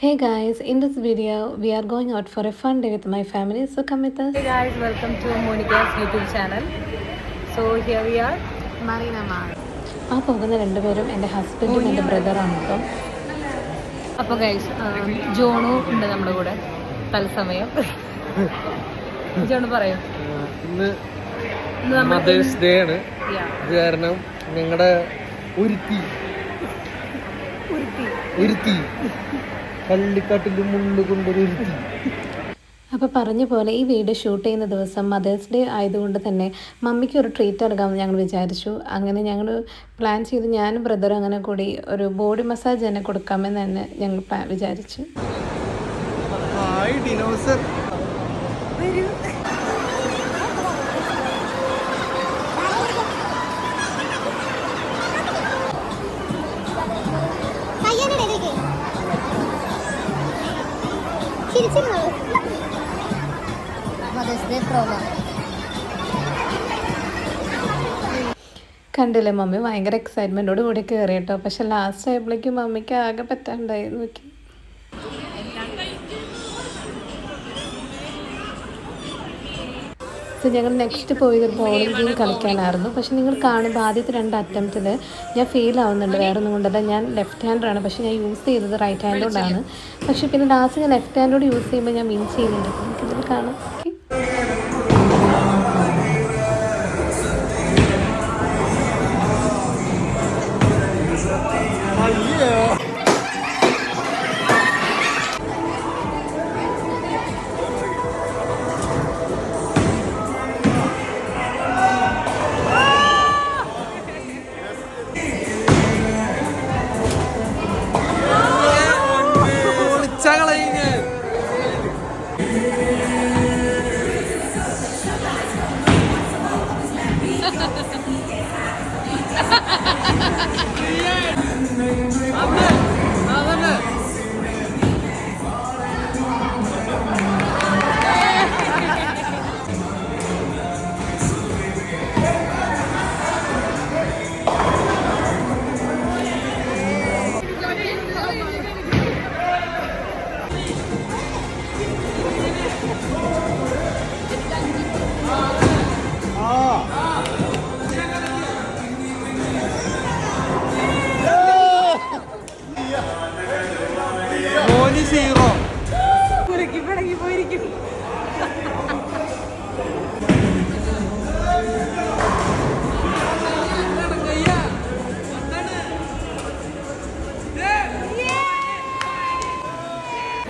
Hey guys, in this video we are going out for a fun day with my family, so come with us. Hey guys, welcome to Monica's YouTube channel. So here we are, Marina Mar. ആ പോകുന്ന രണ്ടുപേരും എൻ്റെ ഹസ്ബൻഡും എൻ്റെ ബ്രദറാണ് കേട്ടോ. അപ്പോൾ guys John ഉണ്ട് നമ്മുടെ കൂടെ തത്സമയം. ജോണു പറയൂ. ഇന്ന് മദേഴ്സ് ഡേ ആണ്. ഇത് കാരണം ഞങ്ങളുടെ ഉരുത്തി കള്ളിക്കാട്ടിൽ മുള്ളു കൊണ്ടൊരു ഉരുത്തി. അപ്പോൾ പറഞ്ഞ പോലെ ഈ വീഡിയോ ഷൂട്ട് ചെയ്യുന്ന ദിവസം മദേഴ്സ് ഡേ ആയതുകൊണ്ട് തന്നെ മമ്മിക്ക് ഒരു ട്രീറ്റ് എടുക്കാമെന്ന് ഞങ്ങൾ വിചാരിച്ചു. അങ്ങനെ ഞങ്ങൾ പ്ലാൻ ചെയ്ത് ഞാനും ബ്രദറും അങ്ങനെ കൂടി ഒരു ബോഡി മസാജ് തന്നെ കൊടുക്കാമെന്ന് തന്നെ ഞങ്ങൾ വിചാരിച്ചു. കണ്ടില്ലേ, മമ്മി ഭയങ്കര എക്സൈറ്റ്മെൻറ്റോട് കൂടി കയറി കേട്ടോ. പക്ഷെ ലാസ്റ്റ് ആയപ്പോഴേക്കും മമ്മിക്ക് ആകെ പറ്റാണ്ടായി നോക്കി. സോ ഞങ്ങൾ നെക്സ്റ്റ് പോയത് ബോളിംഗ് ഗെയിം കളിക്കാനായിരുന്നു. പക്ഷെ നിങ്ങൾ കാണുമ്പോൾ ആദ്യത്തെ 2 അറ്റംപ്റ്റിൽ ഞാൻ ഫെയിൽ ആവുന്നുണ്ട്. വേറെ ഒന്നും കൊണ്ടല്ല, ഞാൻ ലെഫ്റ്റ് ഹാൻഡറാണ്, പക്ഷെ ഞാൻ യൂസ് ചെയ്തത് റൈറ്റ് ഹാൻഡോടാണ്. പക്ഷെ പിന്നെ ലാസ്റ്റ് ഞാൻ ലെഫ്റ്റ് ഹാൻഡോട് യൂസ് ചെയ്യുമ്പോൾ ഞാൻ വിൻ ചെയ്യുന്നുണ്ട്. നമുക്കിതിൽ കാണാം.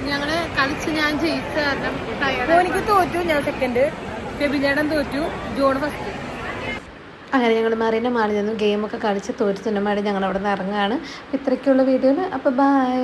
ഞങ്ങള് കളിച്ച് ഞാൻ ജയിച്ച കാരണം എനിക്ക് തോറ്റു, ഞാൻ സെക്കൻഡ്, ഫെബിനേടൻ തോറ്റു, ജോൺ ഫസ്റ്റ്. അങ്ങനെ ഞങ്ങൾ മറീന മാളിൽ നിന്നും ഗെയിമൊക്കെ കളിച്ച് തോറ്റ് തുന്നമാടി ഞങ്ങൾ അവിടെ നിന്ന് ഇറങ്ങുകയാണ്. ഇത്രയ്ക്കുള്ള വീഡിയോയിൽ. അപ്പോൾ ബൈ.